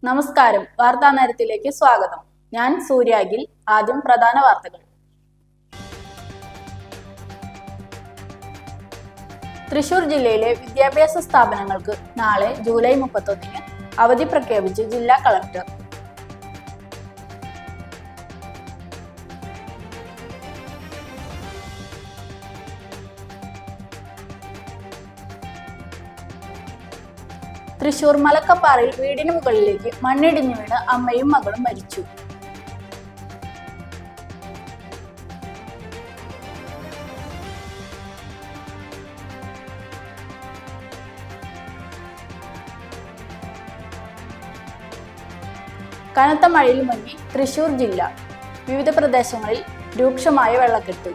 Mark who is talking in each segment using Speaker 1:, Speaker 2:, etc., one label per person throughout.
Speaker 1: നമസ്കാരം. വാർത്താ നേരത്തിലേക്ക് സ്വാഗതം. ഞാൻ സൂര്യാഗിൽ. ആദ്യം പ്രധാന വാർത്തകൾ. തൃശൂർ ജില്ലയിലെ വിദ്യാഭ്യാസ സ്ഥാപനങ്ങൾക്ക് നാളെ ജൂലൈ 31 അവധി പ്രഖ്യാപിച്ച് ജില്ലാ കളക്ടർ. തൃശൂർ മലക്കപ്പാറയിൽ വീടിന് മുകളിലേക്ക് മണ്ണിടിഞ്ഞു വീണ് അമ്മയും മകളും മരിച്ചു. കനത്ത മഴയിൽ മുങ്ങി തൃശൂർ ജില്ല. വിവിധ പ്രദേശങ്ങളിൽ രൂക്ഷമായ വെള്ളക്കെട്ട്.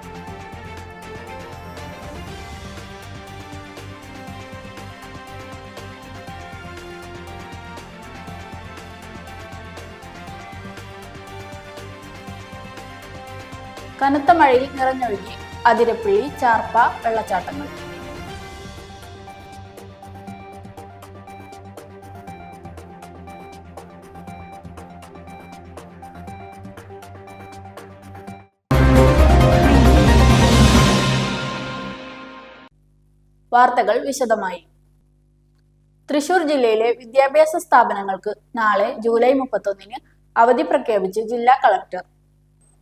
Speaker 1: കനത്ത മഴയിൽ നിറഞ്ഞൊഴുകി അതിരപ്പള്ളി, ചാർപ്പ വെള്ളച്ചാട്ടങ്ങൾ. വാർത്തകൾ വിശദമായി. തൃശൂർ ജില്ലയിലെ വിദ്യാഭ്യാസ സ്ഥാപനങ്ങൾക്ക് നാളെ ജൂലൈ 31 അവധി പ്രഖ്യാപിച്ച് ജില്ലാ കളക്ടർ.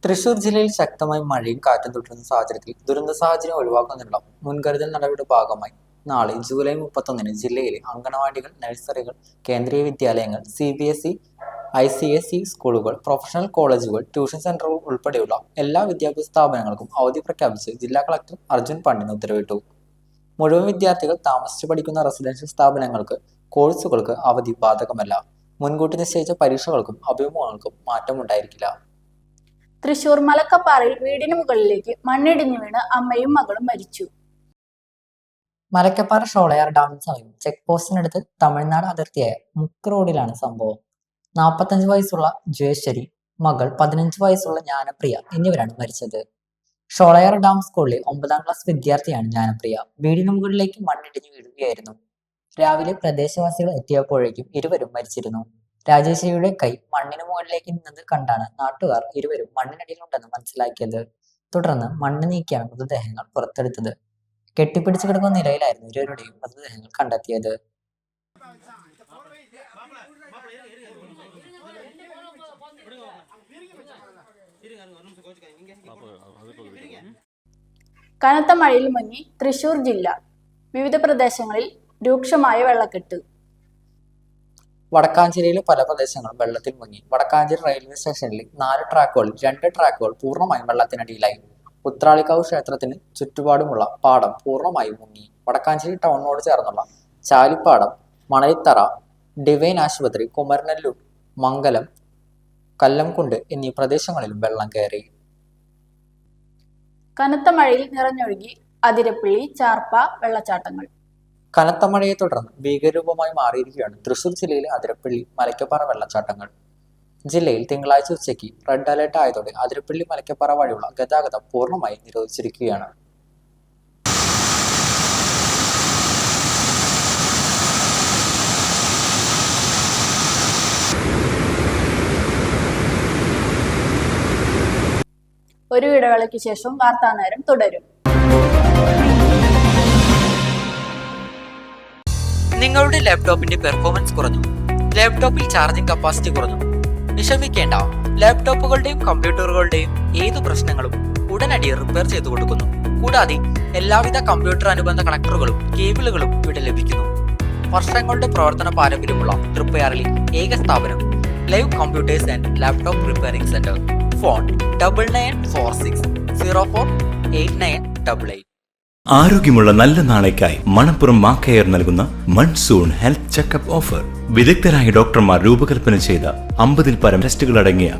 Speaker 2: തൃശൂർ ജില്ലയിൽ ശക്തമായി മഴയും കാറ്റും തുടരുന്ന സാഹചര്യത്തിൽ ദുരന്ത സാഹചര്യം ഒഴിവാക്കുന്നതിനുള്ള മുൻകരുതൽ നടപടിയുടെ ഭാഗമായി നാളെ ജൂലൈ 31 ജില്ലയിലെ അംഗനവാടികൾ, നഴ്സറികൾ, കേന്ദ്രീയ വിദ്യാലയങ്ങൾ, CBSE, ICSE സ്കൂളുകൾ, പ്രൊഫഷണൽ കോളേജുകൾ, ട്യൂഷൻ സെന്ററുകൾ ഉൾപ്പെടെയുള്ള എല്ലാ വിദ്യാഭ്യാസ സ്ഥാപനങ്ങൾക്കും അവധി പ്രഖ്യാപിച്ച് ജില്ലാ കളക്ടർ അർജുൻ പണ്ഡിറ്റ് ഉത്തരവിട്ടു. മുഴുവൻ വിദ്യാർത്ഥികൾ താമസിച്ചു പഠിക്കുന്ന റെസിഡൻഷ്യൽ സ്ഥാപനങ്ങൾക്ക്, കോഴ്സുകൾക്ക് അവധി ബാധകമല്ല. മുൻകൂട്ടി നിശ്ചയിച്ച പരീക്ഷകൾക്കും അഭിമുഖങ്ങൾക്കും മാറ്റമുണ്ടായിരിക്കില്ല.
Speaker 1: തൃശൂർ മലക്കപ്പാറയിൽ വീടിന് മുകളിലേക്ക് മണ്ണിടിഞ്ഞു വീണ് അമ്മയും മകളും മരിച്ചു.
Speaker 2: മലക്കപ്പാറ ഷോളയാർ ഡാമിന് സമീപം ചെക്ക് പോസ്റ്റിനടുത്ത് തമിഴ്നാട് അതിർത്തിയായ മുക്ക് റോഡിലാണ് സംഭവം. 45 വയസ്സുള്ള ജയേശ്വരി, മകൾ 15 വയസ്സുള്ള ജ്ഞാനപ്രിയ എന്നിവരാണ് മരിച്ചത്. ഷോളയാർ ഡാം സ്കൂളിലെ 9ാം ക്ലാസ് വിദ്യാർത്ഥിയാണ് ജ്ഞാനപ്രിയ. വീടിന് മുകളിലേക്ക് മണ്ണിടിഞ്ഞു വീഴുകയായിരുന്നു. രാവിലെ പ്രദേശവാസികൾ എത്തിയപ്പോഴേക്കും ഇരുവരും മരിച്ചിരുന്നു. രാജേശ്വരിയുടെ കൈ മണ്ണിന് മുകളിലേക്ക് നിന്നത് കണ്ടാണ് നാട്ടുകാർ ഇരുവരും മണ്ണിനടിയിലുണ്ടെന്ന് മനസ്സിലാക്കിയത്. തുടർന്ന് മണ്ണ് നീക്കിയാണ് മൃതദേഹങ്ങൾ പുറത്തെടുത്തത്. കെട്ടിപ്പിടിച്ചു കിടക്കുന്ന നിലയിലായിരുന്നു ഇരുവരുടെയും മൃതദേഹങ്ങൾ കണ്ടെത്തിയത്.
Speaker 1: കനത്ത മഴയിൽ മുങ്ങി തൃശൂർ ജില്ല. വിവിധ പ്രദേശങ്ങളിൽ രൂക്ഷമായ വെള്ളക്കെട്ട്.
Speaker 2: വടക്കാഞ്ചേരിയിലെ പല പ്രദേശങ്ങളും വെള്ളത്തിൽ മുങ്ങി. വടക്കാഞ്ചേരി റെയിൽവേ സ്റ്റേഷനിലെ 4 ട്രാക്കുകളിൽ 2 ട്രാക്കുകൾ പൂർണ്ണമായും വെള്ളത്തിനടിയിലായി. ഉത്രാളിക്കാവ് ക്ഷേത്രത്തിന് ചുറ്റുപാടുമുള്ള പാടം പൂർണ്ണമായും മുങ്ങി. വടക്കാഞ്ചേരി ടൗണിനോട് ചേർന്നുള്ള ചാലിപ്പാടം, മണലിത്തറ, ഡിവൈൻ ആശുപത്രി, കുമരനെല്ലൂർ, മംഗലം, കല്ലംകുണ്ട് എന്നീ പ്രദേശങ്ങളിലും വെള്ളം കയറി.
Speaker 1: കനത്ത മഴയിൽ നിറഞ്ഞൊഴുകി അതിരപ്പള്ളി, ചാർപ്പ വെള്ളച്ചാട്ടങ്ങൾ.
Speaker 2: കനത്ത മഴയെ തുടർന്ന് ഭീകരരൂപമായി മാറിയിരിക്കുകയാണ് തൃശൂർ ജില്ലയിലെ അതിരപ്പള്ളി, മലക്കപ്പാറ വെള്ളച്ചാട്ടങ്ങൾ. ജില്ലയിൽ തിങ്കളാഴ്ച ഉച്ചയ്ക്ക് റെഡ് അലേർട്ട് ആയതോടെ അതിരപ്പള്ളി, മലക്കപ്പാറ വഴിയുള്ള ഗതാഗതം പൂർണ്ണമായി നിരോധിച്ചിരിക്കുകയാണ്.
Speaker 1: ഒരു ഇടവേളയ്ക്ക് ശേഷം വാർത്താനേരം തുടരും.
Speaker 2: നിങ്ങളുടെ ലാപ്ടോപ്പിന്റെ പെർഫോമൻസ് കുറഞ്ഞു, ലാപ്ടോപ്പിൽ ചാർജിംഗ് കപ്പാസിറ്റി കുറഞ്ഞു. വിഷമിക്കേണ്ട, ലാപ്ടോപ്പുകളുടെയും കമ്പ്യൂട്ടറുകളുടെയും ഏതു പ്രശ്നങ്ങളും ഉടനടി റിപ്പയർ ചെയ്തു കൊടുക്കുന്നു. കൂടാതെ എല്ലാവിധ കമ്പ്യൂട്ടർ അനുബന്ധ കണക്ടറുകളും കേബിളുകളും ഇവിടെ ലഭിക്കുന്നു. വർഷങ്ങളുടെ പ്രവർത്തന പാരമ്പര്യമുള്ള തൃപ്പയാറിലെ ഏക സ്ഥാപനം live computers and laptop repairing centre. Phone 9946048988.
Speaker 3: ആരോഗ്യമുള്ള നല്ല നാളേക്കായി മണപ്പുറം മാക്കയർ നൽകുന്ന മൺസൂൺ ഹെൽത്ത് ചെക്കപ്പ് ഓഫർ. വിദഗ്ധരായ ഡോക്ടർമാർ രൂപകൽപ്പന ചെയ്ത 50-ൽ പരം ടെസ്റ്റുകൾ അടങ്ങിയ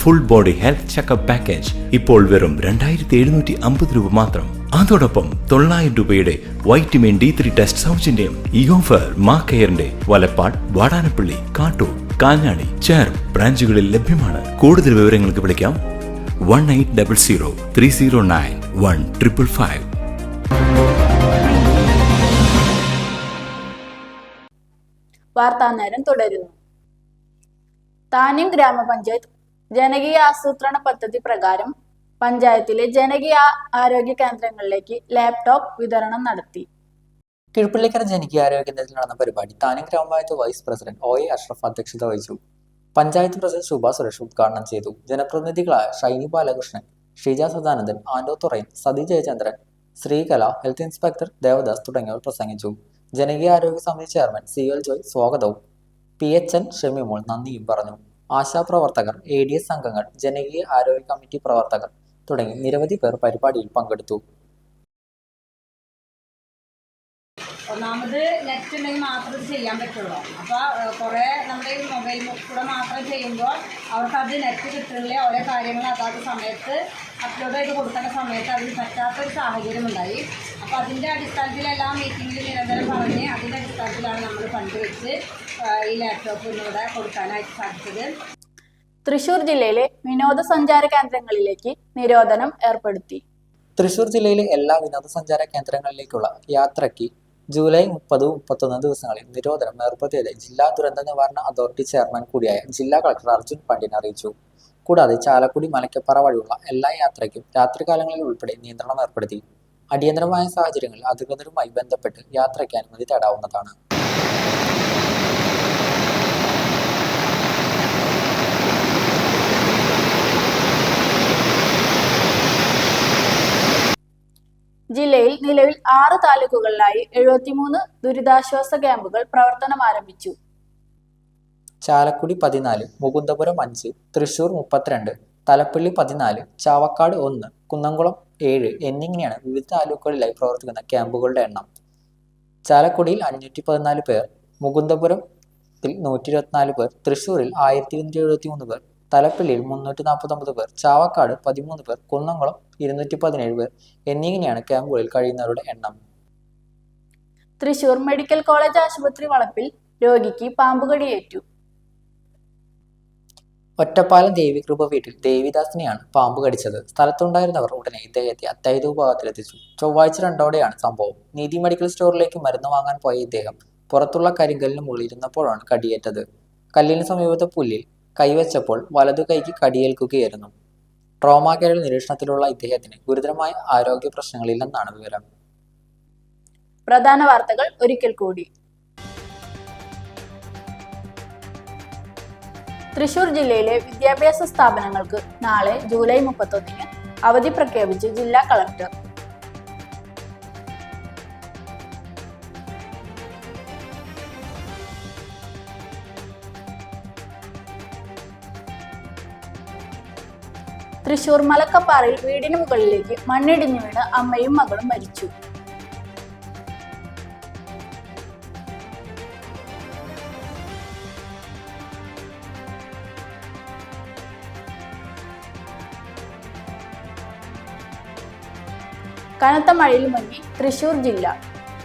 Speaker 3: full body health checkup package ഇപ്പോൾ വെറും 2750 രൂപ മാത്രം. അതോടൊപ്പം 900 രൂപയുടെ വൈറ്റമിൻ D3 ടെസ്റ്റ് സൗജന്യം. ഈ ഓഫർ മാക്കയറിന്റെ വലപ്പാട്, വാടാനപ്പള്ളി, കാട്ടൂർ, കാഞ്ഞാണി, ചേർപ്പ് ബ്രാഞ്ചുകളിൽ ലഭ്യമാണ്. കൂടുതൽ വിവരങ്ങൾക്ക് വിളിക്കാം 1800 309 1555.
Speaker 1: വാർത്താനേരം തുടരുന്നു. താന്യം ഗ്രാമപഞ്ചായത്ത് ജനകീയ ആസൂത്രണ പദ്ധതി പ്രകാരം പഞ്ചായത്തിലെ ജനകീയ ആരോഗ്യ കേന്ദ്രങ്ങളിലേക്ക് ലാപ്ടോപ്പ് വിതരണം നടത്തി.
Speaker 2: കീഴ്പള്ളിക്കര ജനകീയ ആരോഗ്യ കേന്ദ്രത്തിൽ നടന്ന പരിപാടി താന്യം ഗ്രാമപഞ്ചായത്ത് വൈസ് പ്രസിഡന്റ് OA അഷ്റഫ് അധ്യക്ഷത വഹിച്ചു. പഞ്ചായത്ത് പ്രസിഡന്റ് ശുഭ സുരേഷ് ഉദ്ഘാടനം ചെയ്തു. ജനപ്രതിനിധികളായ ഷൈനി ബാലകൃഷ്ണൻ, ഷീജ സദാനന്ദൻ, ആൻഡോ തുറൈൻ, സതി ജയചന്ദ്രൻ, ശ്രീകല, ഹെൽത്ത് ഇൻസ്പെക്ടർ ദേവദാസ് തുടങ്ങിയവർ പ്രസംഗിച്ചു. ജനകീയ ആരോഗ്യ സമിതി ചെയർമാൻ CL ജോയ് സ്വാഗതവും PHN ഷെമിമോൾ നന്ദിയും പറഞ്ഞു. ആശാപ്രവർത്തകർ, ADS അംഗങ്ങൾ, ജനകീയ ആരോഗ്യ കമ്മിറ്റി പ്രവർത്തകർ തുടങ്ങി നിരവധി പേർ പരിപാടിയിൽ പങ്കെടുത്തു.
Speaker 4: ഒന്നാമത് നെറ്റ് ഉണ്ടെങ്കിൽ മാത്രമേ ഇത് ചെയ്യാൻ പറ്റുള്ളൂ. അപ്പോൾ കുറേ നമ്മുടെ ഈ മൊബൈൽ കൂടെ മാത്രം ചെയ്യുമ്പോൾ അവർക്കത് നെറ്റ് കിട്ടുന്നില്ല. ഓരോ കാര്യങ്ങൾ അതാത് സമയത്ത് അപ്ലോഡ് ചെയ്ത് കൊടുക്കേണ്ട സമയത്ത് അതിന് പറ്റാത്തൊരു സാഹചര്യം ഉണ്ടായി. അപ്പോൾ അതിൻ്റെ അടിസ്ഥാനത്തിൽ എല്ലാ മീറ്റിങ്ങിലും നിരന്തരം പറഞ്ഞ് അതിൻ്റെ അടിസ്ഥാനത്തിലാണ് നമ്മൾ ഫണ്ട് വെച്ച് ഈ ലാപ്ടോപ്പ് ഇന്നിവിടെ കൊടുക്കാനായിട്ട് സാധിച്ചത്.
Speaker 1: തൃശൂർ ജില്ലയിലെ വിനോദസഞ്ചാര കേന്ദ്രങ്ങളിലേക്ക് നിരോധനം ഏർപ്പെടുത്തി.
Speaker 2: തൃശൂർ ജില്ലയിലെ എല്ലാ വിനോദസഞ്ചാര കേന്ദ്രങ്ങളിലേക്കുള്ള യാത്രയ്ക്ക് ജൂലൈ 30, 31 ദിവസങ്ങളിൽ നിരോധനം ഏർപ്പെടുത്തിയതായി ജില്ലാ ദുരന്ത നിവാരണ അതോറിറ്റി ചെയർമാൻ കൂടിയായ ജില്ലാ കളക്ടർ അർജുൻ പാണ്ഡ്യൻ അറിയിച്ചു. കൂടാതെ ചാലക്കുടി മലക്കപ്പാറ വഴിയുള്ള എല്ലാ യാത്രയ്ക്കും രാത്രികാലങ്ങളിൽ ഉൾപ്പെടെ നിയന്ത്രണം ഏർപ്പെടുത്തി. അടിയന്തരമായ സാഹചര്യങ്ങളിൽ അധികൃതരുമായി ബന്ധപ്പെട്ട് യാത്രയ്ക്ക് അനുമതി തേടാവുന്നതാണ്.
Speaker 1: ജില്ലയിൽ നിലവിൽ 6 താലൂക്കുകളിലായി 73 ദുരിതാശ്വാസ ക്യാമ്പുകൾ പ്രവർത്തനം ആരംഭിച്ചു.
Speaker 2: ചാലക്കുടി 14, മുകുന്ദപുരം 5, തൃശൂർ 32, തലപ്പള്ളി 14, ചാവക്കാട് 1, കുന്നംകുളം 7 എന്നിങ്ങനെയാണ് വിവിധ താലൂക്കുകളിലായി പ്രവർത്തിക്കുന്ന ക്യാമ്പുകളുടെ എണ്ണം. ചാലക്കുടിയിൽ 514 പേർ, മുകുന്ദപുരത്തിൽ 124 പേർ, തൃശൂരിൽ 1273 പേർ, തലപ്പള്ളിയിൽ 349 പേർ, ചാവക്കാട് 13 പേർ, കുന്നംകുളം 217 പേർ എന്നിങ്ങനെയാണ് ക്യാമ്പുകളിൽ കഴിയുന്നവരുടെ എണ്ണം.
Speaker 1: തൃശൂർ മെഡിക്കൽ കോളേജ് ആശുപത്രി വളപ്പിൽ രോഗിക്ക് പാമ്പുകടിയേറ്റു.
Speaker 2: ഒറ്റപ്പാലം ദേവികൃപ വീട്ടിൽ ദേവിദാസിനെയാണ് പാമ്പ് കടിച്ചത്. സ്ഥലത്തുണ്ടായിരുന്നവർ ഉടനെ ഇദ്ദേഹത്തെ അത്തായത് വിഭാഗത്തിലെത്തിച്ചു. ചൊവ്വാഴ്ച 2ഓടെയാണ് സംഭവം. നീതി മെഡിക്കൽ സ്റ്റോറിലേക്ക് മരുന്ന് വാങ്ങാൻ പോയ ഇദ്ദേഹം പുറത്തുള്ള കരിങ്കല്ലിന് മുകളിൽ ഇരുന്നപ്പോഴാണ് കടിയേറ്റത്. കല്ലിന് സമീപത്തെ പുല്ലിൽ കൈവച്ചപ്പോൾ വലതു കൈക്ക് കടിയേൽക്കുകയായിരുന്നു. ട്രോമാ കെയറിൽ നിരീക്ഷണത്തിലുള്ള ഇദ്ദേഹത്തിന് ഗുരുതരമായ ആരോഗ്യ പ്രശ്നങ്ങളില്ലെന്നാണ് വിവരം.
Speaker 1: പ്രധാന വാർത്തകൾ ഒരിക്കൽ കൂടി. തൃശൂർ ജില്ലയിലെ വിദ്യാഭ്യാസ സ്ഥാപനങ്ങൾക്ക് നാളെ ജൂലൈ 31 അവധി പ്രഖ്യാപിച്ച് ജില്ലാ കളക്ടർ. തൃശൂർ മലക്കപ്പാറയിൽ വീടിന് മുകളിലേക്ക് മണ്ണിടിഞ്ഞു വീണ് അമ്മയും മകളും മരിച്ചു. കനത്ത മഴയിൽ മുങ്ങി തൃശൂർ ജില്ല.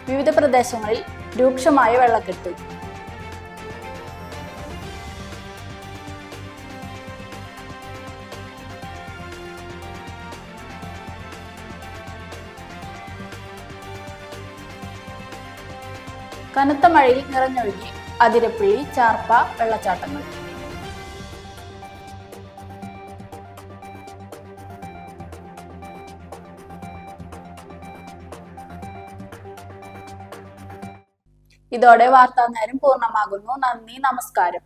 Speaker 1: വിവിധ പ്രദേശങ്ങളിൽ രൂക്ഷമായ വെള്ളക്കെട്ട്. കനത്ത മഴയിൽ നിറഞ്ഞൊഴുകി അതിരപ്പള്ളി, ചാർപ്പ വെള്ളച്ചാട്ടങ്ങൾ. ഇതോടെ വാർത്താ നേരം പൂർണ്ണമാകുന്നു. നന്ദി, നമസ്കാരം.